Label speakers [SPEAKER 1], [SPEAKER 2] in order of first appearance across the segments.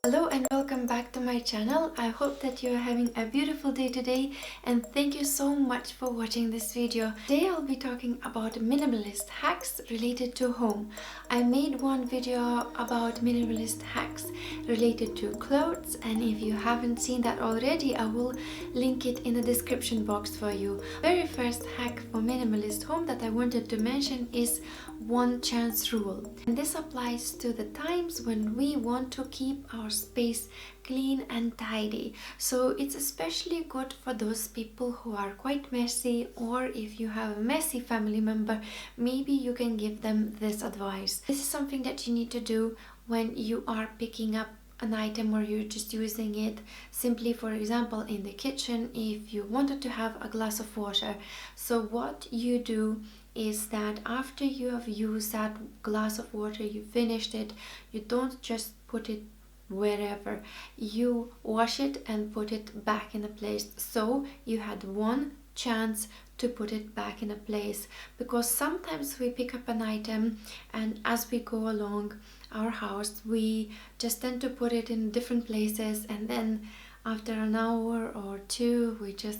[SPEAKER 1] Hello and welcome back to my channel. I hope that you are having a beautiful day today and thank you so much for watching this video. Today I'll be talking about minimalist hacks related to home. I made one video about minimalist hacks related to clothes, and if you haven't seen that already, I will link it in the description box for you. Very first hack for minimalist home that I wanted to mention is one chance rule, and this applies to the times when we want to keep our space clean and tidy. So it's especially good for those people who are quite messy, or if you have a messy family member, maybe you can give them this advice. This is something that you need to do when you are picking up an item or you're just using it simply, for example, in the kitchen. If you wanted to have a glass of water, so what you do is that after you have used that glass of water, you finished it, you don't just put it wherever, you wash it and put it back in a place. So you had one chance to put it back in a place, because sometimes we pick up an item and as we go along our house we just tend to put it in different places, and then after an hour or two we just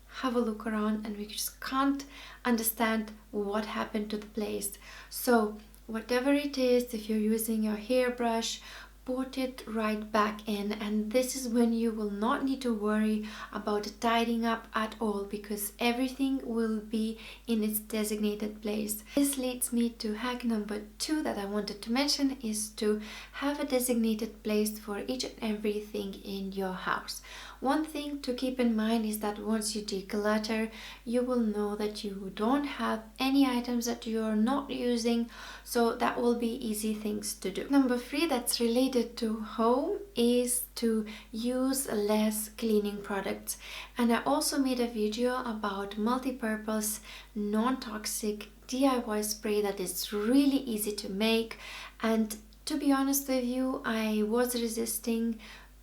[SPEAKER 1] have a look around and we just can't understand what happened to the place. So whatever it is, if you're using your hairbrush, put it right back in, and this is when you will not need to worry about tidying up at all, because everything will be in its designated place. This leads me to hack number 2 that I wanted to mention, is to have a designated place for each and everything in your house. One thing to keep in mind is that once you declutter, you will know that you don't have any items that you are not using, so that will be easy things to do. Number 3 that's related to home is to use less cleaning products, and I also made a video about multi-purpose non-toxic DIY spray that is really easy to make. And to be honest with you, I was resisting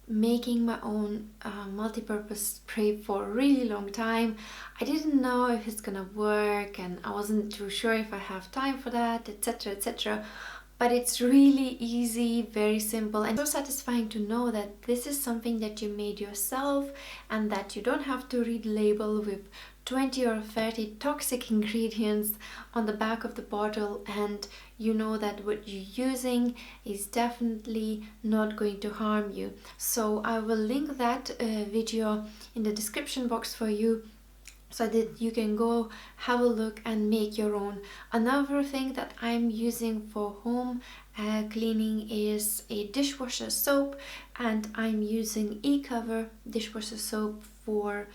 [SPEAKER 1] making my own multi-purpose spray for a really long time. I didn't know if it's gonna work and I wasn't too sure if I have time for that, etc, etc. But it's really easy, very simple, and so satisfying to know that this is something that you made yourself and that you don't have to read label with 20 or 30 toxic ingredients on the back of the bottle, and you know that what you're using is definitely not going to harm you. So I will link that video in the description box for you, so that you can go have a look and make your own. Another thing that I'm using for home cleaning is a dishwasher soap, and I'm using e-cover dishwasher soap for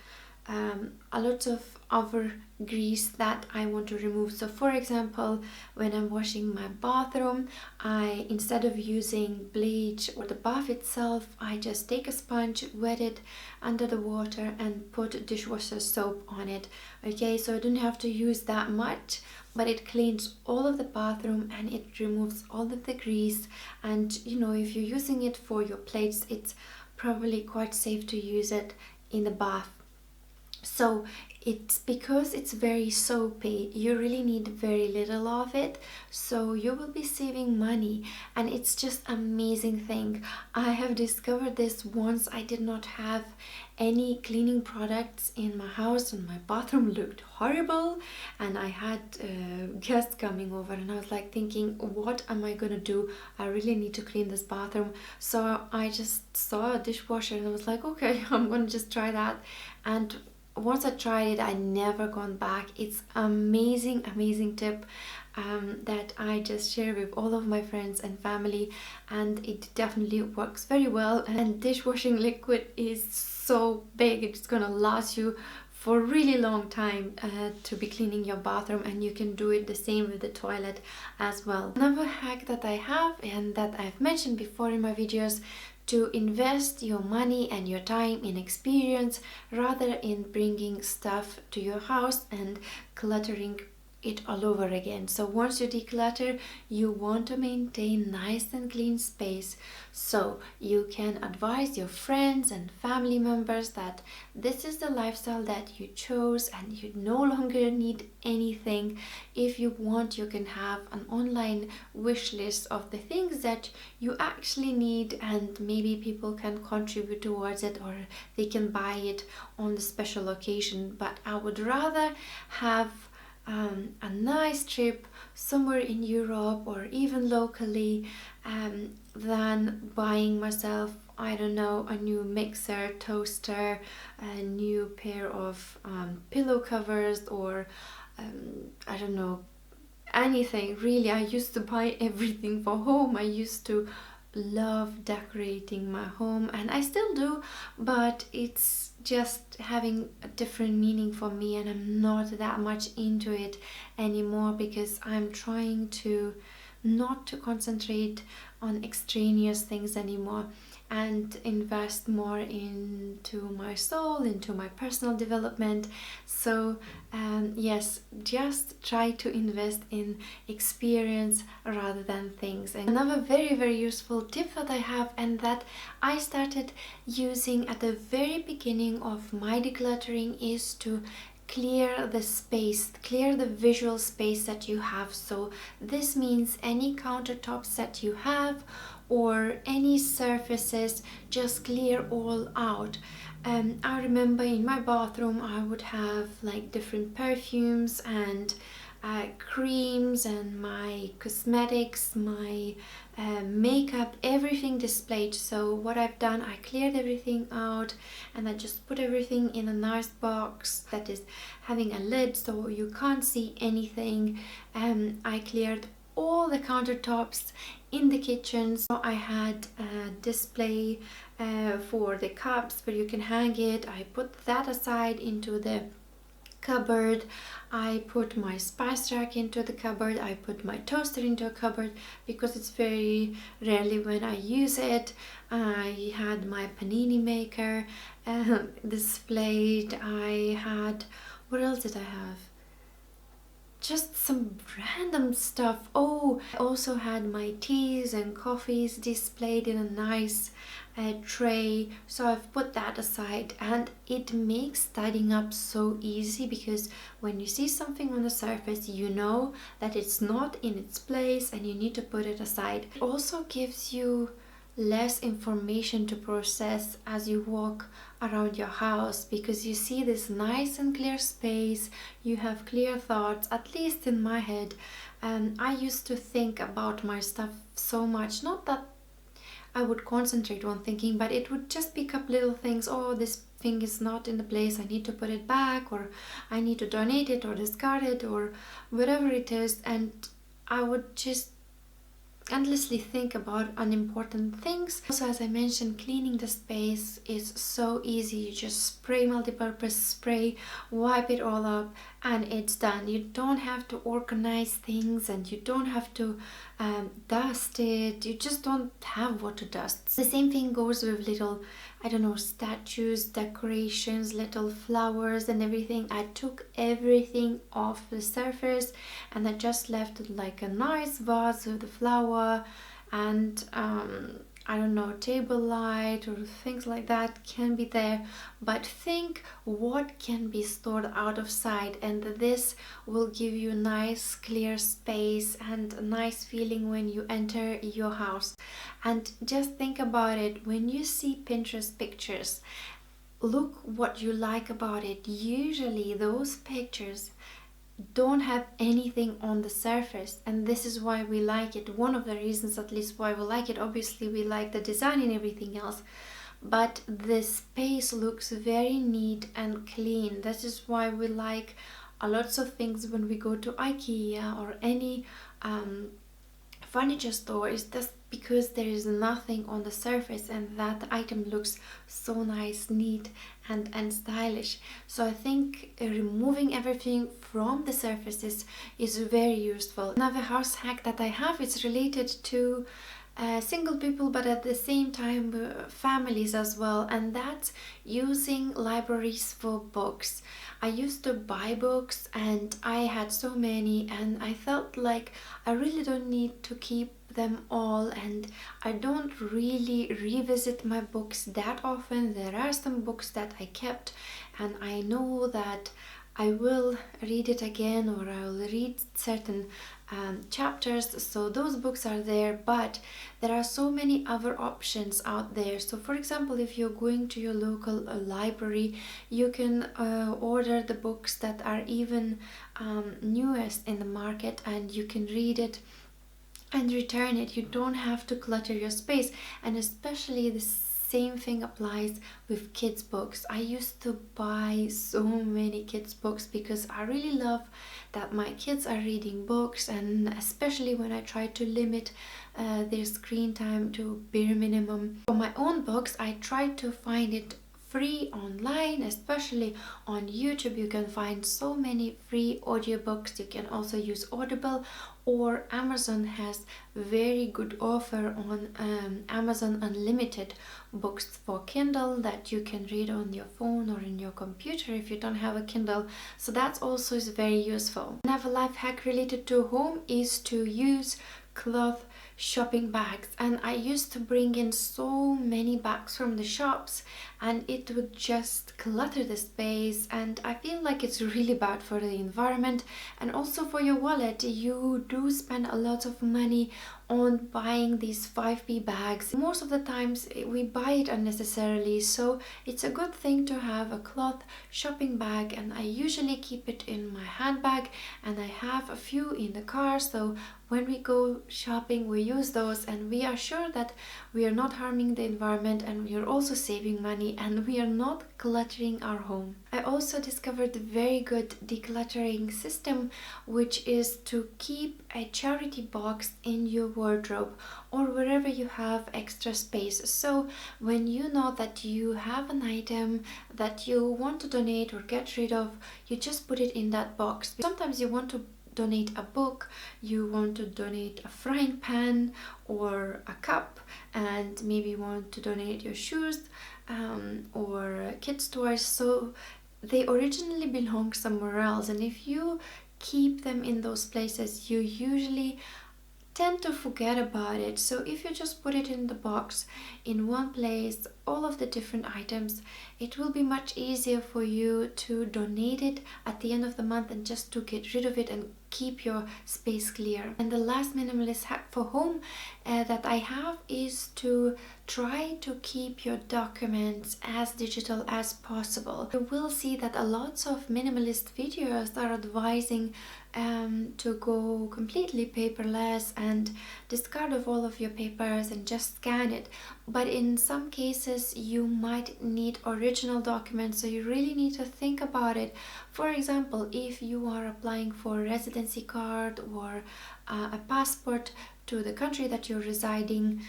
[SPEAKER 1] a lot of other grease that I want to remove. So for example, when I'm washing my bathroom, I, instead of using bleach or the bath itself, I just take a sponge, wet it under the water and put dishwasher soap on it. Okay, so I don't have to use that much, but it cleans all of the bathroom and it removes all of the grease. And you know, if you're using it for your plates, it's probably quite safe to use it in the bath. So it's because it's very soapy, you really need very little of it, so you will be saving money, and it's just amazing thing. I have discovered this once. I did not have any cleaning products in my house and my bathroom looked horrible, and I had guests coming over and I was like thinking, what am I gonna do? I really need to clean this bathroom. So I just saw a dishwasher and I was like, okay, I'm gonna just try that. And once I tried it, I never gone back. It's amazing tip that I just share with all of my friends and family, and it definitely works very well. And dishwashing liquid is so big, it's gonna last you for a really long time to be cleaning your bathroom, and you can do it the same with the toilet as well. Another hack that I have and that I've mentioned before in my videos, to invest your money and your time in experience rather in bringing stuff to your house and cluttering it all over again. So once you declutter, you want to maintain nice and clean space, so you can advise your friends and family members that this is the lifestyle that you chose and you no longer need anything. If you want, you can have an online wish list of the things that you actually need, and maybe people can contribute towards it, or they can buy it on the special occasion. But I would rather have a nice trip somewhere in Europe or even locally than buying myself, I don't know, a new mixer, toaster, a new pair of pillow covers, or I don't know, anything really. I used to buy everything for home. I used to love decorating my home, and I still do, but it's just having a different meaning for me, and I'm not that much into it anymore because I'm trying to not to concentrate on extraneous things anymore and invest more into my soul, into my personal development. So yes, just try to invest in experience rather than things. And another very useful tip that I have, and that I started using at the very beginning of my decluttering, is to clear the space, clear the visual space that you have. So this means any countertops that you have or any surfaces, just clear all out. I remember in my bathroom I would have like different perfumes and creams and my cosmetics, my makeup, everything displayed. So what I've done, I cleared everything out and I just put everything in a nice box that is having a lid so you can't see anything. I cleared all the countertops in the kitchen. So I had a display for the cups where you can hang it. I put that aside into the cupboard. I put my spice rack into the cupboard. I put my toaster into a cupboard because it's very rarely when I use it. I had my panini maker displayed. I had, what else did I have? Just some random stuff. Oh, I also had my teas and coffees displayed in a nice tray. So I've put that aside, and it makes tidying up so easy because when you see something on the surface, you know that it's not in its place and you need to put it aside. It also gives you less information to process as you walk around your house because you see this nice and clear space. You have clear thoughts, at least in my head. I used to think about my stuff so much, not that I would concentrate on thinking, but it would just pick up little things. Oh, this thing is not in the place, I need to put it back, or I need to donate it or discard it or whatever it is. And I would just endlessly think about unimportant things. Also, as I mentioned, cleaning the space is so easy. You just spray multipurpose spray, wipe it all up, and it's done. You don't have to organize things and you don't have to dust it. You just don't have what to dust. The same thing goes with little, I don't know, statues, decorations, little flowers and everything. I took everything off the surface and I just left it like a nice vase with the flower and I don't know, table light or things like that can be there, but think what can be stored out of sight, and this will give you nice clear space and a nice feeling when you enter your house. And just think about it, when you see Pinterest pictures, look what you like about it. Usually those pictures don't have anything on the surface, and this is why we like it. One of the reasons at least why we like it. Obviously we like the design and everything else, but the space looks very neat and clean. That is why we like a lots of things when we go to IKEA or any furniture store, is just because there is nothing on the surface and that item looks so nice, neat and stylish. So I think removing everything from the surfaces is very useful. Another house hack that I have is related to single people, but at the same time families as well, and that's using libraries for books. I used to buy books and I had so many, and I felt like I really don't need to keep them all, and I don't really revisit my books that often. There are some books that I kept and I know that I will read it again, or I will read certain chapters, so those books are there, but there are so many other options out there. So for example, if you're going to your local library, you can order the books that are even newest in the market, and you can read it and return it. You don't have to clutter your space, and especially the same thing applies with kids books. I used to buy so many kids books because I really love that my kids are reading books, and especially when I try to limit their screen time to bare minimum. For my own books, I try to find it free online, especially on YouTube. You can find so many free audiobooks. You can also use Audible, or Amazon has very good offer on Amazon Unlimited books for Kindle that you can read on your phone or in your computer if you don't have a Kindle. So that also is very useful. Another life hack related to home is to use cloth shopping bags, and I used to bring in so many bags from the shops and it would just clutter the space, and I feel like it's really bad for the environment and also for your wallet. You do spend a lot of money on buying these 5p bags. Most of the times we buy it unnecessarily, so it's a good thing to have a cloth shopping bag, and I usually keep it in my handbag, and I have a few in the car, so when we go shopping we use those, and we are sure that we are not harming the environment, and we are also saving money, and we are not cluttering our home. I also discovered a very good decluttering system, which is to keep a charity box in your wardrobe or wherever you have extra space. So when you know that you have an item that you want to donate or get rid of, you just put it in that box. Sometimes you want to donate a book, you want to donate a frying pan or a cup, and maybe you want to donate your shoes or kids toys, so they originally belong somewhere else, and if you keep them in those places you usually tend to forget about it. So if you just put it in the box in one place, all of the different items, it will be much easier for you to donate it at the end of the month and just to get rid of it and keep your space clear. And the last minimalist hack for home that I have is to try to keep your documents as digital as possible. You will see that a lot of minimalist videos are advising to go completely paperless and discard of all of your papers and just scan it, but in some cases you might need original documents, so you really need to think about it. For example, if you are applying for a residency card or a passport to the country that you're residing,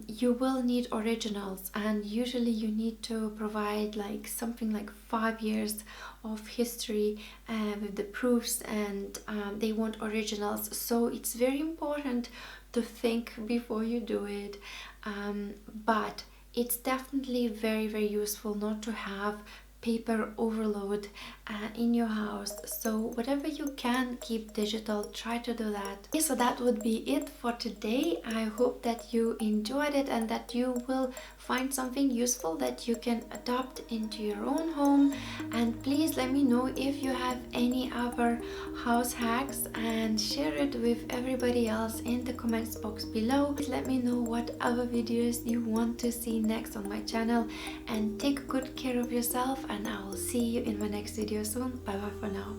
[SPEAKER 1] you will need originals, and usually you need to provide like something like 5 years of history with the proofs, and they want originals, so it's very important to think before you do it, but it's definitely very useful not to have paper overload in your house. So whatever you can keep digital, try to do that. Okay, so that would be it for today. I hope that you enjoyed it and that you will find something useful that you can adopt into your own home. And please let me know if you have any other house hacks and share it with everybody else in the comments box below. Please let me know what other videos you want to see next on my channel, and take good care of yourself, and I will see you in my next video soon. Bye bye for now.